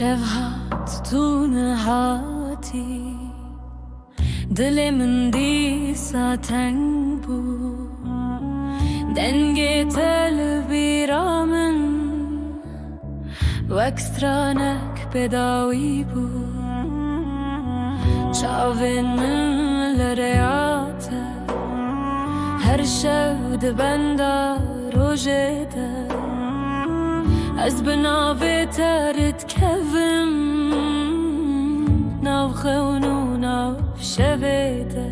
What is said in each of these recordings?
شفهات تو نهاتی دل من دیسا تنگ بود دنگ تل بیرامن و اکسترانک بداوی بود چاوین من لریاته هر شب دبنده روژه از بناوی ترد کفم ناو خونو ناو شویده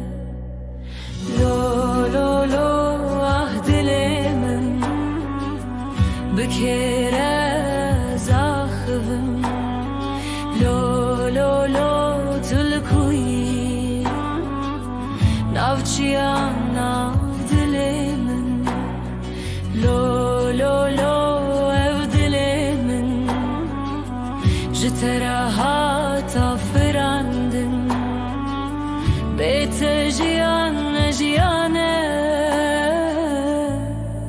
لو لو لو آه دل من بکره زاخبم لو لو لو تلکوی ناو چیان ناو دل من لو لو لو جتراها فراندن بیت جیان جیانه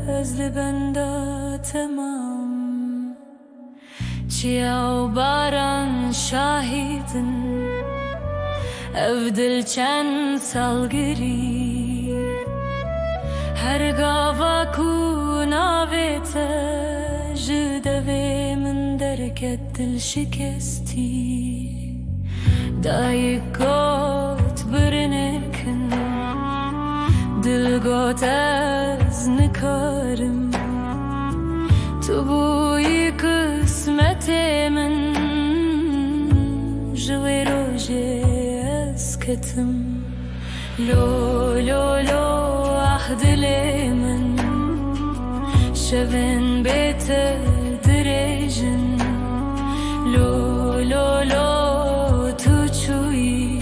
از لبنده تمام چیا و باران شاهیدن افدل چند سالگری هر گاوا کو ناویته جدوی من درکت دل شکستی دای گوت برنکن دل گوت از نکارم تو بوی قسمت من جوی روژه از کتم لو لو لو آه دل من شبن بیت درجن لو لو لو تو چوی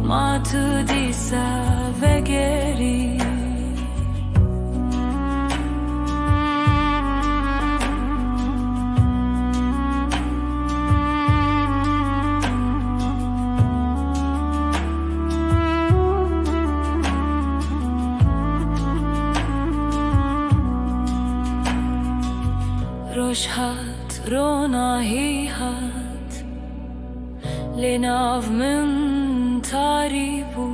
ما تو دیسا وگری روش هات روناهی هات لناف من تاری بو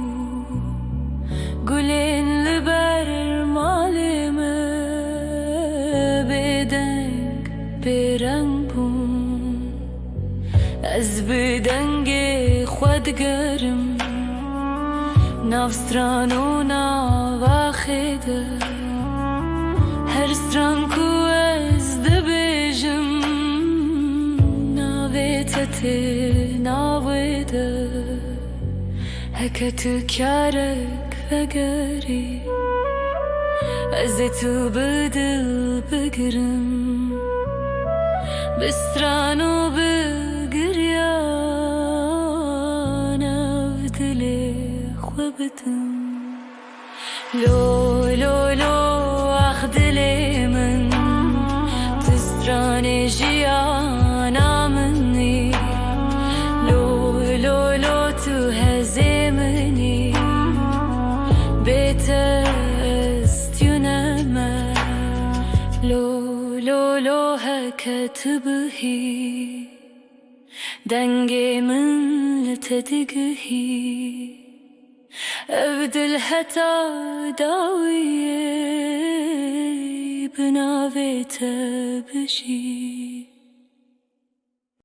گلین لبر مالمه بدنگ برنگ بون از بدنگ خود گرم نافستران و نواخده هر ستران کو از دبیجم ناویتت ناویده هکت کارک وگری از تو بدل بگرم بستران و بگریان او دل خوبتم لو لو لو آخ دل من تستران جیانا منی لو لو لو تو هزیمنی بیت استیونما لو لو لو هکت بهی دنگ من لتدگهی ابدل حتا داویه بناویت بشی